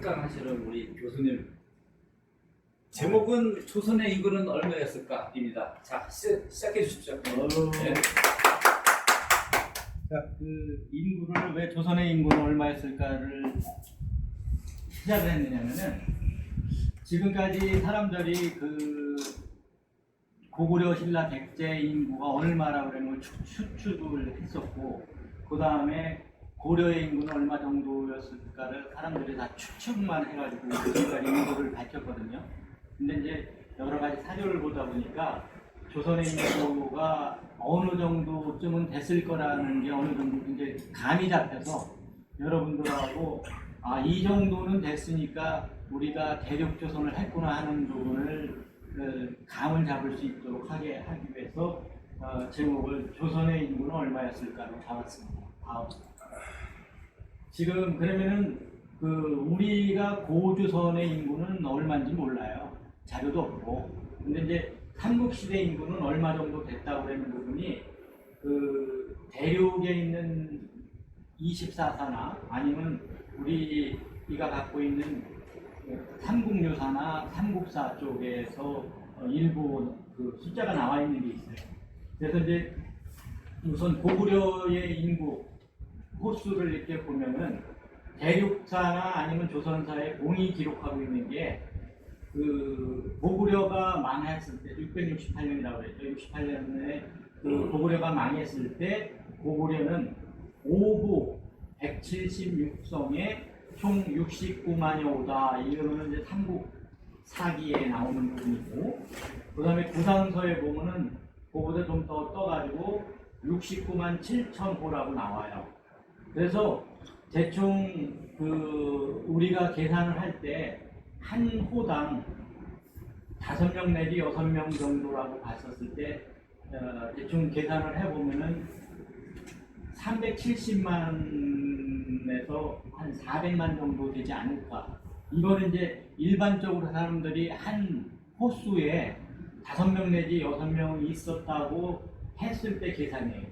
특강하시는 우리 교수님, 제목은 조선의 인구는 얼마였을까?입니다. 자, 시작해 주십시오. 네. 자, 그 인구를 왜 조선의 인구는 얼마였을까를 시작을 했느냐면은, 지금까지 사람들이 그 고구려 신라 백제 인구가 얼마라고 그러는 걸 추측을 했었고, 그 다음에 고려의 인구는 얼마 정도였을까를 사람들이 다 추측만 해가지고 지금까지 인구를 밝혔거든요. 근데 이제 여러 가지 사료를 보다 보니까 조선의 인구가 어느 정도쯤은 됐을 거라는 게 어느 정도 이제 감이 잡혀서 여러분들하고 이 정도는 됐으니까 우리가 대륙조선을 했구나 하는 부분을 감을 잡을 수 있도록 하기 위해서 제목을 조선의 인구는 얼마였을까로 잡았습니다. 지금 그러면은 우리가 고조선의 인구는 얼마인지 몰라요. 자료도 없고. 근데 이제 삼국시대 인구는 얼마 정도 됐다고 하는 부분이 대륙에 있는 24사나 아니면 우리가 갖고 있는 삼국유사나 삼국사 쪽에서 일부 숫자가 나와 있는 게 있어요. 그래서 이제 우선 고구려의 인구 호수를 이렇게 보면은 대륙사나 아니면 조선사에 공이 기록하고 있는 게 고구려가 망했을 때 668년이라고 그랬죠. 68년에 고구려가 망했을 때 고구려는 5부 176성에 총 69만여오다. 이거는 이제 삼국사기에 나오는 부분이고, 그 다음에 구상서에 보면은 그거보다 좀 더 떠가지고 69만 7천 호라고 나와요. 그래서 대충 우리가 계산을 할 때 한 호당 5명 내지 6명 정도라고 봤었을 때 대충 계산을 해보면은 370만에서 한 400만 정도 되지 않을까. 이거는 이제 일반적으로 사람들이 한 호수에 5명 내지 6명 있었다고 했을 때 계산이에요.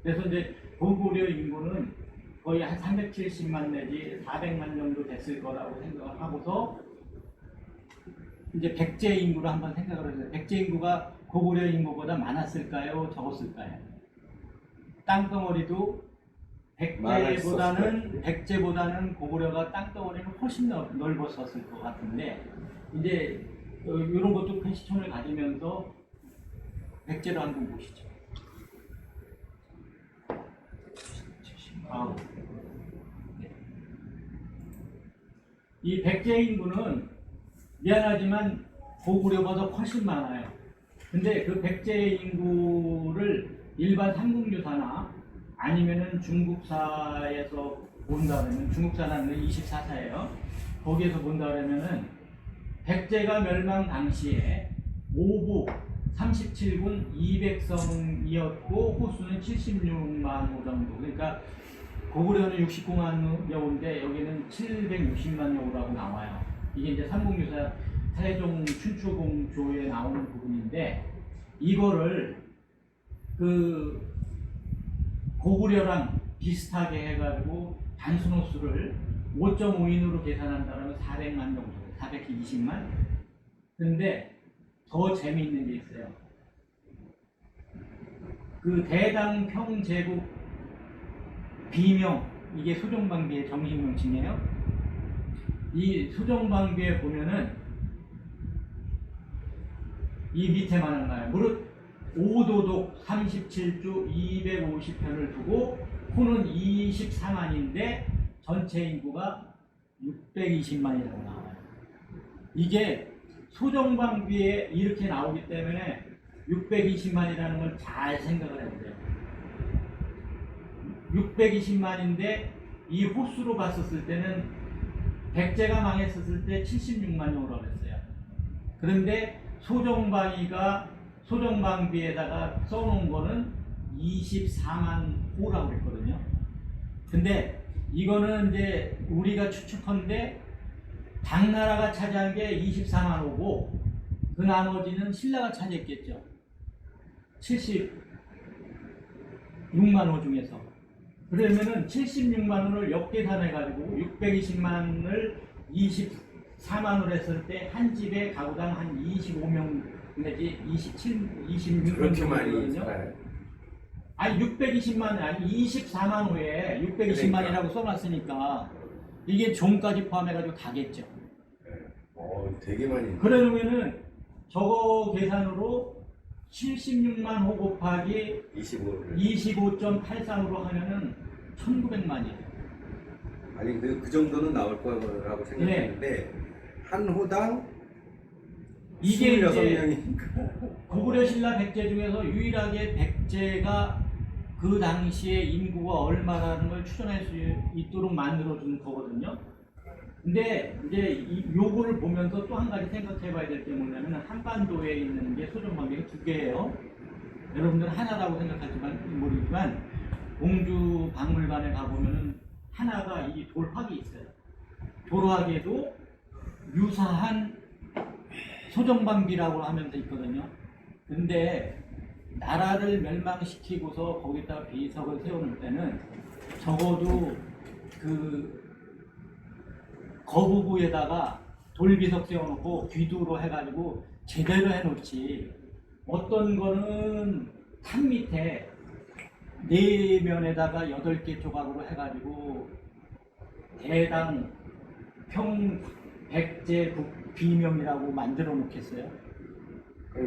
그래서 이제 고구려 인구는 거의 한 370만 내지 400만 정도 됐을 거라고 생각을 하고서 이제 백제 인구를 한번 생각을 해보세요. 백제 인구가 고구려 인구보다 많았을까요? 적었을까요? 땅덩어리도 백제보다는 고구려가 땅덩어리는 훨씬 넓었었을 것 같은데, 이제 이런 것도 큰 시청을 가지면서 백제로 한번 보시죠. 이 백제 인구는 미안하지만 고구려보다 훨씬 많아요. 근데 그 백제 인구를 일반 삼국유사나 아니면은 중국사에서 본다면, 중국사라는 24사예요. 거기에서 본다면은 백제가 멸망 당시에 5부 37군 200성이었고 호수는 76만 호 정도. 그러니까 고구려는 69만 여호인데 여기는 760만 여호라고 나와요. 이게 이제 삼국유사 태종 춘추공조에 나오는 부분인데, 이거를 고구려랑 비슷하게 해가지고 단순호수를 5.5인으로 계산한다면 400만 정도, 420만. 근데 더 재미있는 게 있어요. 대당평제국 비명, 이게 소정방비의 정식 명칭이에요. 이 소정방비에 보면은 이 밑에만 나와요. 무릇 오도독 37주 250편을 두고 호는 24만인데 전체 인구가 620만이라고 나와요. 이게 소정방비에 이렇게 나오기 때문에 620만이라는 걸 잘 생각을 해보세요. 620만인데 이 호수로 봤었을 때는 백제가 망했었을 때 76만 정도라고 했어요. 그런데 소정방비에다가 써놓은 거는 24만 호라고 했거든요. 근데 이거는 이제 우리가 추측한데 당나라가 차지한 게 24만 호고 그 나머지는 신라가 차지했겠죠. 76만 호 중에서. 그러면은 76만 원을 역계산해가지고 620만을 24만으로 했을 때 한 집에 가구당 한 25명 내지 26명 그렇게 많이 정도거든요. 살아요. 아니 620만 아니 24만 후에 620만이라고 써놨으니까 이게 종까지 포함해가지고 다겠죠. 되게 많이. 그러면은 저거 계산으로 76만 호 곱하기 25를. 25.83으로 하면은 1900만이에요. 아니 그 정도는 나올 거라고 생각했는데 한 호당 이게 이제 26명이니까. 고구려 신라 백제 중에서 유일하게 백제가 그 당시에 인구가 얼마라는 걸 추정할 수 있도록 만들어준 거거든요. 근데 이제 요거를 보면서 또 한 가지 생각해 봐야 될 게 뭐냐면 한반도에 있는 게 소정방식이 두 개예요. 여러분들 하나라고 생각할지만 모르지만 공주 박물관에 가보면은 하나가 이 돌학이 있어요. 돌학에도 유사한 소정방비라고 하면서 있거든요. 근데 나라를 멸망시키고서 거기다가 비석을 세우는 때는 적어도 그 거부부에다가 돌비석 세워놓고 귀두로 해가지고 제대로 해놓지. 어떤 거는 탑 밑에 네 면에다가 8개 조각으로 해가지고 대당 평 백제 비명이라고 만들어 놓겠어요.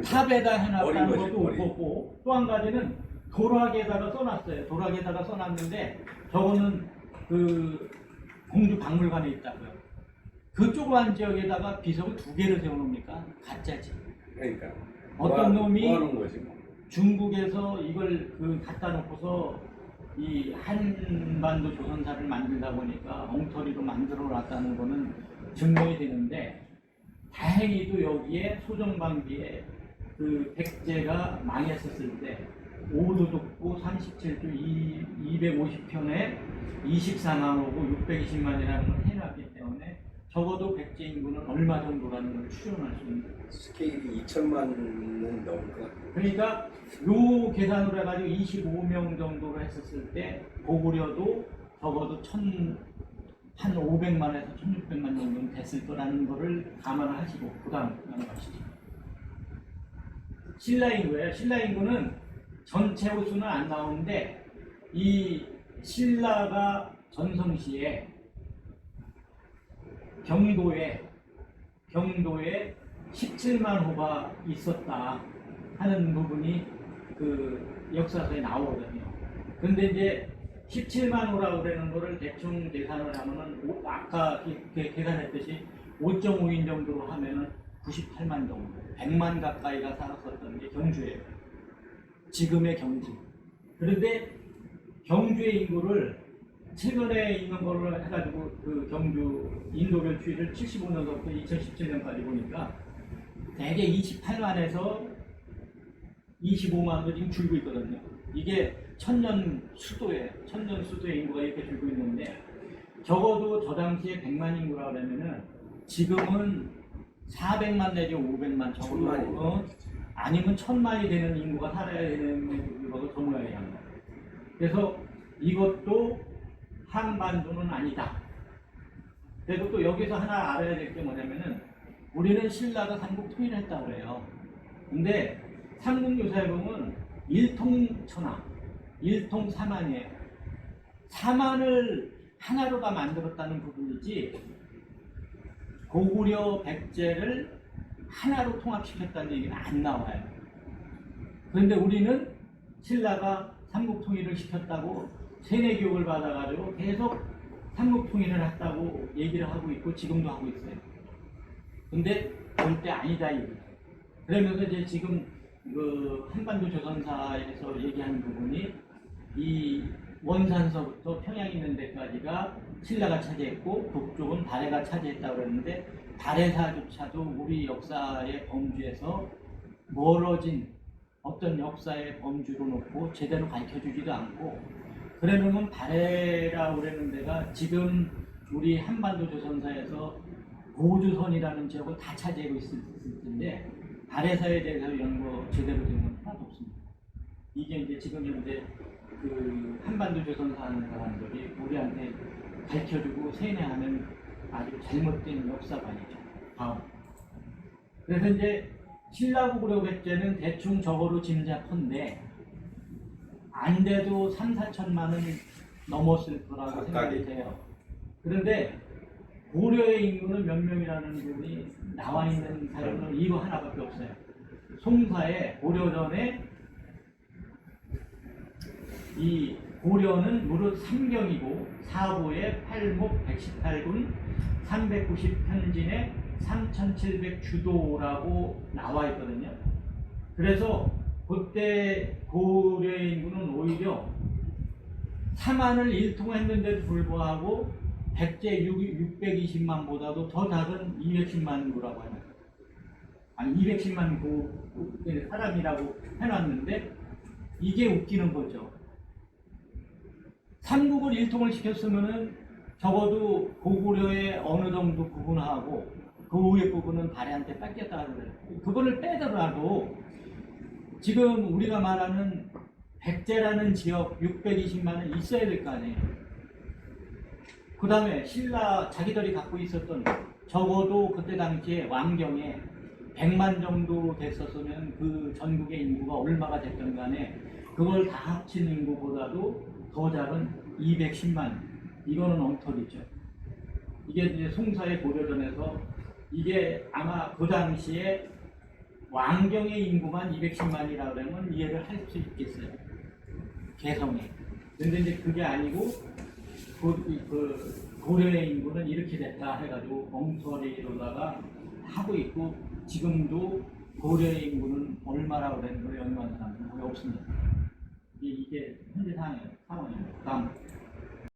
탑에다 해놨다는 것도 없고 또 한 가지는 도락에다가 써놨어요. 도락에다가 써놨는데 저거는 그 공주 박물관에 있다고요. 그 조그만 지역에다가 비석을 2개를 세워놓습니까? 가짜지. 그러니까 어떤 놈이 모아놓은 거지 뭐. 중국에서 이걸 갖다 놓고서 이 한반도 조선사를 만들다 보니까 엉터리로 만들어 놨다는 거는 증명이 되는데 다행히도 여기에 소정방비에 그 백제가 망했었을 때 오도독고 37주 250편에 24만 호고 620만이라는 걸 해놨기 때문에 적어도 백제 인구는 얼마 정도라는 걸 추정할 수 있는 거예요. 스케일이 2천만은 넘을 것 같아요. 그러니까 요 계산으로 해가지고 25명 정도로 했었을 때 고구려도 적어도 한 500만에서 1600만 정도는 됐을 거라는 거를 감안하시고 그 다음 넘어가시죠. 신라 인구예요. 신라 인구는 전체 호수는 안 나오는데 이 신라가 전성시에 경도에 17만 호가 있었다 하는 부분이 그 역사서에 나오거든요. 근데 이제 17만 호라고 그러는 거를 대충 계산을 하면은 아까 계산했듯이 5.5인 정도로 하면은 98만 정도, 100만 가까이가 살았었던 게 경주예요. 지금의 경주. 그런데 경주의 인구를 최근에 있는 걸로 해가지고 그 경주 인도별 추이를 75년부터 2017년까지 보니까 대개 28만에서 25만으로 지금 줄고 있거든요. 이게 천년 수도의 인구가 이렇게 줄고 있는데 적어도 저 당시에 100만 인구라고 하면은 지금은 400만 내지 500만 적어도 아니면 1000만이 되는 인구가 살아야 되는 인구가 더 모여야 합니다. 그래서 이것도 한반도는 아니다. 그리고 또 여기서 하나 알아야 될 게 뭐냐면은 우리는 신라가 삼국 통일했다고 해요. 근데 삼국유사에 보면 일통천하, 일통사만이에요. 사만을 하나로 다 만들었다는 부분이지 고구려 백제를 하나로 통합시켰다는 얘기는 안 나와요. 그런데 우리는 신라가 삼국통일을 시켰다고 세뇌교육을 받아가지고 계속 삼국통일을 했다고 얘기를 하고 있고 지금도 하고 있어요. 근데 절대 아니다 이거예요. 그러면서 이제 지금 그 한반도 조선사에서 얘기하는 부분이 이 원산서부터 평양 있는 데까지가 신라가 차지했고 북쪽은 발해가 차지했다고 그랬는데 발해사조차도 우리 역사의 범주에서 멀어진 어떤 역사의 범주로 놓고 제대로 가르쳐주지도 않고 그러면 발해라고 그러는 데가 지금 우리 한반도 조선사에서 고조선이라는 지역을 다 차지하고 있을 텐데 발해사에 대해서 연구 제대로 된 건 하나도 없습니다. 이게 이제 지금 현재 그 한반도 조선사 하는 사람들이 우리한테 가르쳐주고 세뇌하는 아주 잘못된 역사관이죠. 다음. 그래서 이제 신라국 고려백제는 대충 저거로 짐작컨대 안 돼도 3, 4천만 원 넘었을 거라고 생각이 돼요. 그런데 고려의 인구는 몇 명이라는 분이 나와 있는 사람은 이거 하나밖에 없어요. 송사에 고려전에 이 고려는 무릇 3경이고 사보에 8목 118군 390편진에 3700주도라고 나와 있거든요. 그래서 그때 고려의 인구는 오히려 4만을 일통했는데도 불구하고 백제 620만보다도 더 작은 210만 구라고 해요. 아니 210만 구 사람이라고 해놨는데 이게 웃기는 거죠. 삼국을 일통을 시켰으면은 적어도 고구려의 어느 정도 부분하고 그 위에 부분은 발해한테 뺏겼다 그래요. 그거를 빼더라도 지금 우리가 말하는 백제라는 지역 620만은 있어야 될 거 아니에요. 그 다음에 신라 자기들이 갖고 있었던 적어도 그때 당시에 왕경에 100만 정도 됐었으면 그 전국의 인구가 얼마가 됐든 간에 그걸 다 합친 인구보다도 더 작은 210만. 이거는 엉터리죠. 이게 이제 송사의 고려전에서 이게 아마 그 당시에 왕경의 인구만 210만이라 그러면 이해를 할 수 있겠어요. 개성에. 근데 이제 그게 아니고 그 고려의 인구는 이렇게 됐다 해가지고 엉터리로다가 하고 있고 지금도 고려의 인구는 얼마라고 되는 걸 연구하는 사람은 거의 없습니다. 이게 현재 상황입니다. 다음.